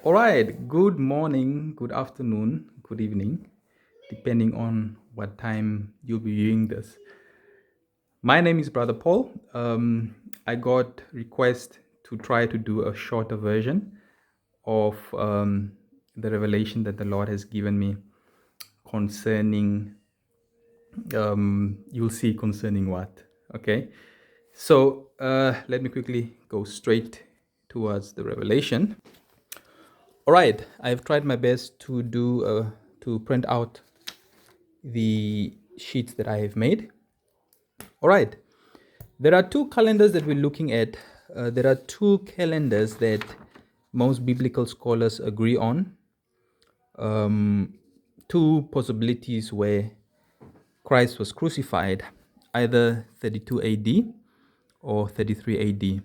All right, good morning, good afternoon, good evening, depending on what time you'll be viewing this. My name is Brother Paul. I got request to try to do a shorter version of the revelation that the Lord has given me concerning, you'll see concerning what, okay? So let me quickly go straight towards the revelation. All right, I've tried my best to print out the sheets that I have made. All right, there are two calendars that we're looking at. There are two calendars that most biblical scholars agree on. Two possibilities where Christ was crucified, either 32 AD or 33 AD.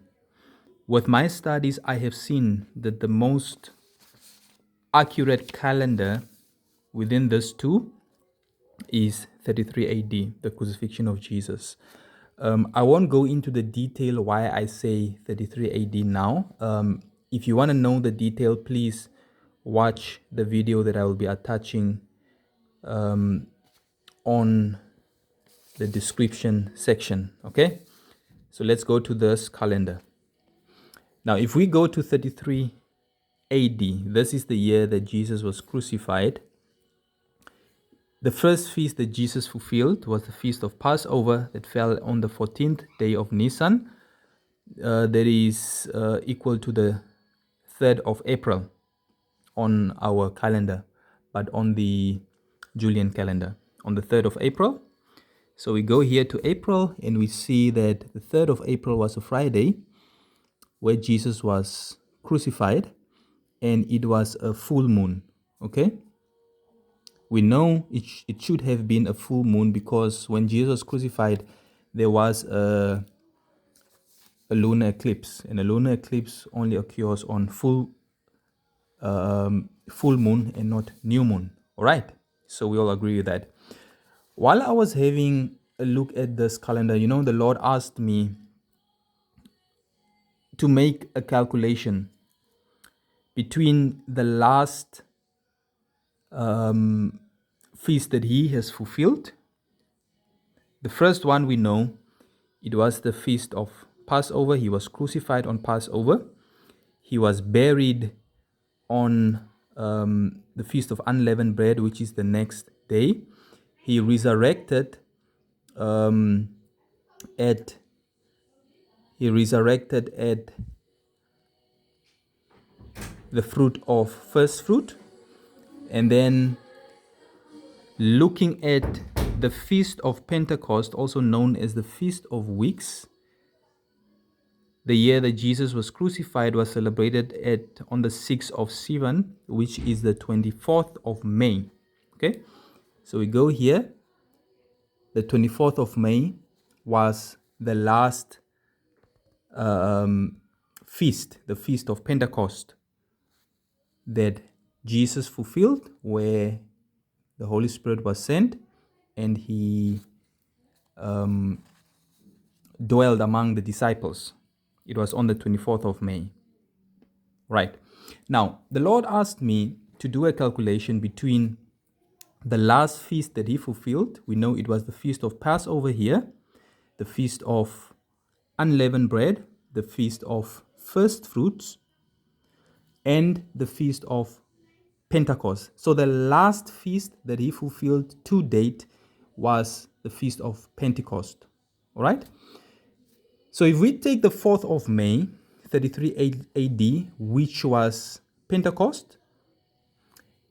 With my studies, I have seen that the most accurate calendar within these two is 33 AD, the crucifixion of Jesus. I won't go into the detail why I say 33 AD now. If you want to know the detail, please watch the video that I will be attaching on the description section. Okay, so let's go to this calendar. Now, if we go to 33 AD, this is the year that Jesus was crucified. The first feast that Jesus fulfilled was the feast of Passover that fell on the 14th day of Nisan. That is equal to the 3rd of April on our calendar, but on the Julian calendar, on the 3rd of April. So we go here to April and we see that the 3rd of April was a Friday where Jesus was crucified, and it was a full moon. Okay, we know it should have been a full moon because when Jesus was crucified, there was a lunar eclipse, and a lunar eclipse only occurs on full moon and not new moon. All right, so we all agree with that. While I was having a look at this calendar, the Lord asked me to make a calculation between the last feast that he has fulfilled. The first one we know, it was the feast of Passover. He was crucified on Passover. He was buried on the feast of unleavened bread, which is the next day. He resurrected at the fruit of first fruit, and then looking at the feast of Pentecost, also known as the Feast of Weeks. The year that Jesus was crucified was celebrated on the 6th of Sivan, which is the 24th of May. Okay, so we go here. The 24th of May was the last feast, the Feast of Pentecost, that Jesus fulfilled, where the Holy Spirit was sent and he dwelled among the disciples. It was on the 24th of May. Right. Now, the Lord asked me to do a calculation between the last feast that he fulfilled. We know it was the feast of Passover here, the feast of unleavened bread, the feast of first fruits, and the feast of Pentecost. So the last feast that he fulfilled to date was the feast of Pentecost. All right. So if we take the 4th of May, 33 AD, which was Pentecost,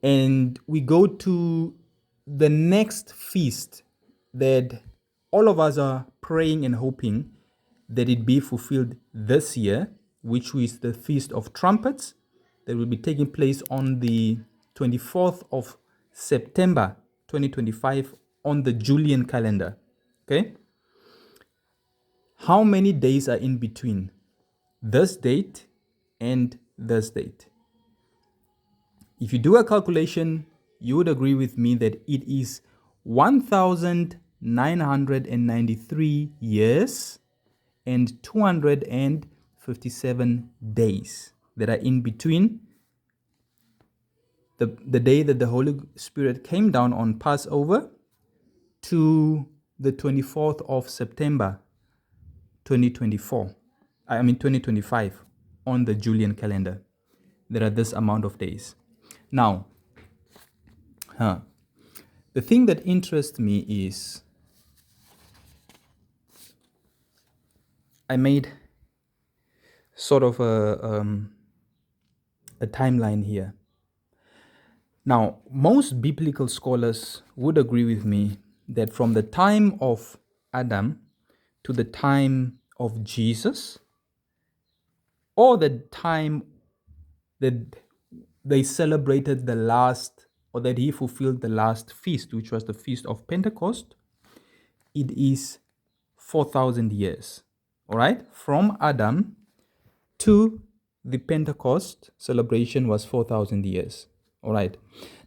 and we go to the next feast that all of us are praying and hoping that it be fulfilled this year, which is the Feast of Trumpets, that will be taking place on the 24th of September 2025 on the Julian calendar. Okay? How many days are in between this date and this date? If you do a calculation, you would agree with me that it is 1,993 years and 257 days that are in between the day that the Holy Spirit came down on Passover to the 24th of September 2024. I mean 2025 on the Julian calendar. There are this amount of days. Now, the thing that interests me is I made sort of a timeline here. Now, most biblical scholars would agree with me that from the time of Adam to the time of Jesus, or the time that they celebrated the last, or that he fulfilled the last feast, which was the Feast of Pentecost, it is 4,000 years. All right? From Adam to the Pentecost celebration was 4,000 years. All right.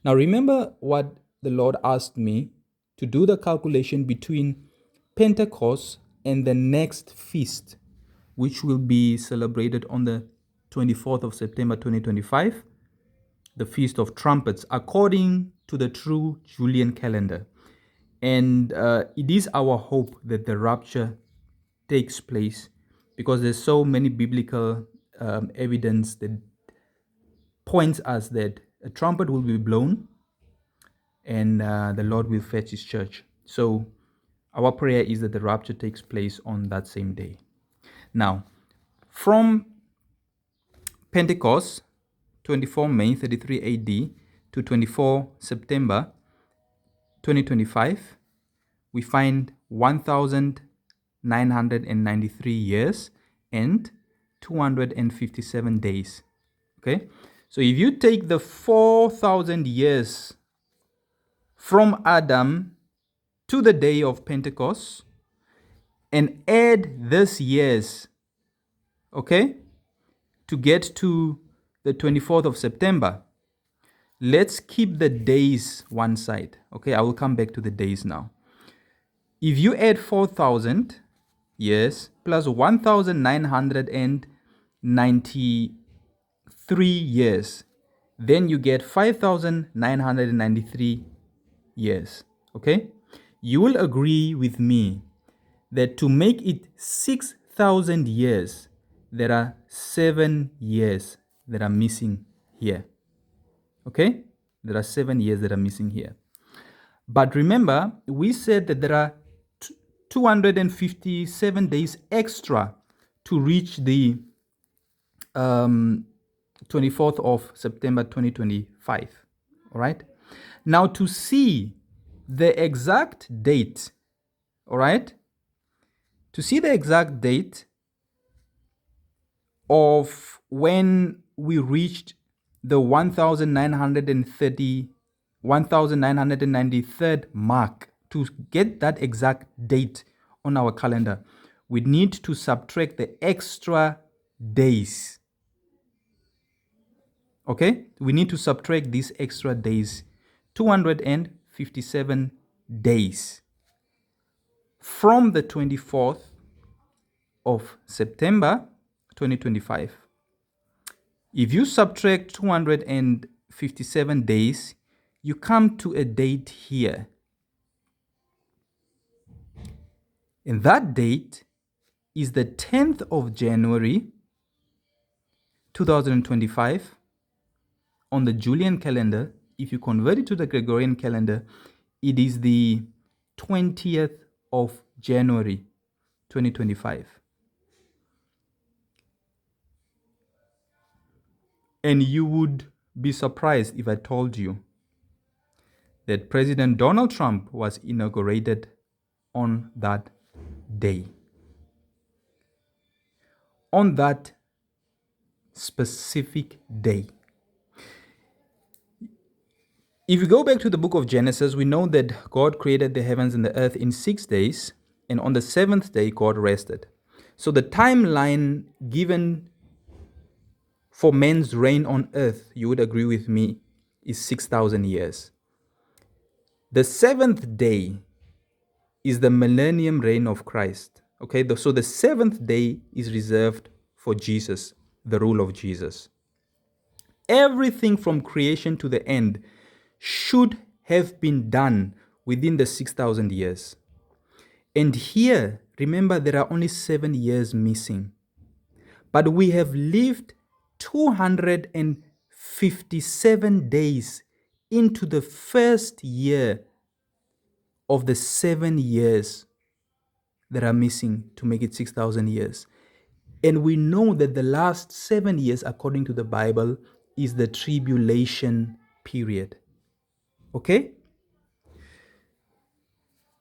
Now remember what the Lord asked me to do the calculation between Pentecost and the next feast, which will be celebrated on the 24th of September 2025, the Feast of Trumpets, according to the true Julian calendar. And it is our hope that the rapture takes place because there's so many biblical evidence that points us that a trumpet will be blown and the Lord will fetch his church. So our prayer is that the rapture takes place on that same day. Now, from Pentecost, 24 May 33 AD to 24 September 2025, we find 1,993 years and 257 days. Okay? So if you take the 4,000 years from Adam to the day of Pentecost and add these years, okay, to get to the 24th of September, let's keep the days one side. Okay, I will come back to the days now. If you add 4,000 years plus 1,993 years, then you get 5,993 years. Okay? You will agree with me that to make it 6,000 years, there are 7 years that are missing here. Okay? There are 7 years that are missing here. But remember, we said that there are 257 days extra to reach the 24th of September 2025. All right? Now, to see the exact date, all right? To see the exact date of when we reached the 1993rd mark, to get that exact date on our calendar, we need to subtract the extra days. Okay? We need to subtract these extra days, 257 days from the 24th of September 2025. If you subtract 257 days, you come to a date here. And that date is the 10th of January 2025 on the Julian calendar. If you convert it to the Gregorian calendar, it is the 20th of January 2025. And you would be surprised if I told you that President Donald Trump was inaugurated on that day. On that specific day. If you go back to the book of Genesis, we know that God created the heavens and the earth in 6 days, and on the 7th day, God rested. So the timeline given for man's reign on earth, you would agree with me, is 6,000 years. The 7th day is the millennium reign of Christ. Okay, so the 7th day is reserved for Jesus, the rule of Jesus. everything from creation to the end should have been done within the 6,000 years. And here, remember, there are only 7 years missing. But we have lived 257 days into the first year of the 7 years that are missing to make it 6,000 years. And we know that the last 7 years, according to the Bible, is the tribulation period. Okay?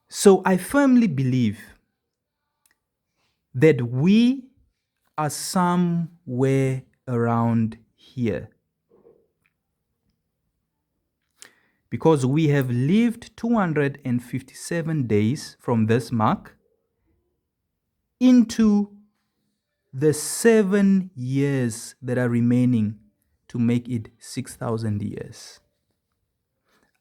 So I firmly believe that we are somewhere around here. Because we have lived 257 days from this mark into the 7 years that are remaining to make it 6,000 years.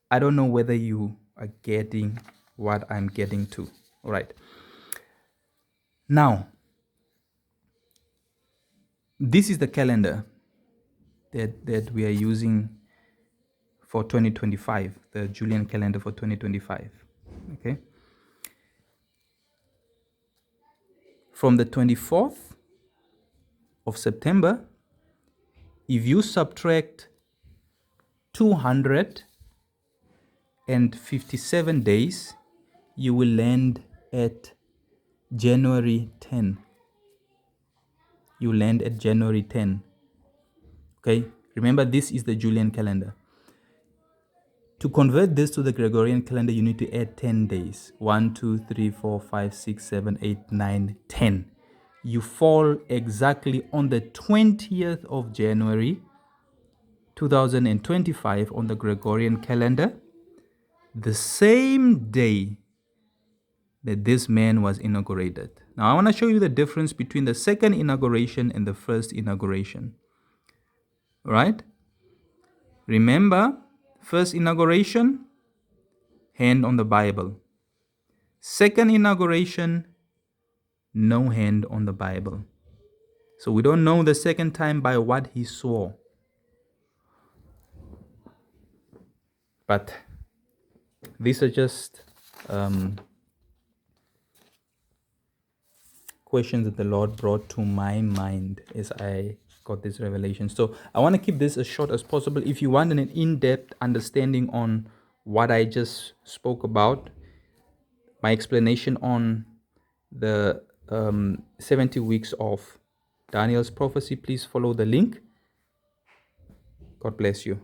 I don't know whether you are getting what I'm getting to. All right. Now, this is the calendar that we are using for 2025, the Julian calendar for 2025. Okay. From the 24th of September, if you subtract 257 days, you will land at January 10. You land at January 10. Okay? Remember, this is the Julian calendar. To convert this to the Gregorian calendar, you need to add 10 days. 1, 2, 3, 4, 5, 6, 7, 8, 9, 10. You fall exactly on the 20th of January 2025 on the Gregorian calendar, the same day that this man was inaugurated. Now, I want to show you the difference between the second inauguration and the first inauguration. Right? Remember, first inauguration, hand on the Bible. Second inauguration, no hand on the Bible. So we don't know the second time by what he swore. But these are just questions that the Lord brought to my mind as I got this revelation. So I want to keep this as short as possible. If you want an in-depth understanding on what I just spoke about, my explanation on the 70 weeks of Daniel's prophecy, please follow the link. God bless you.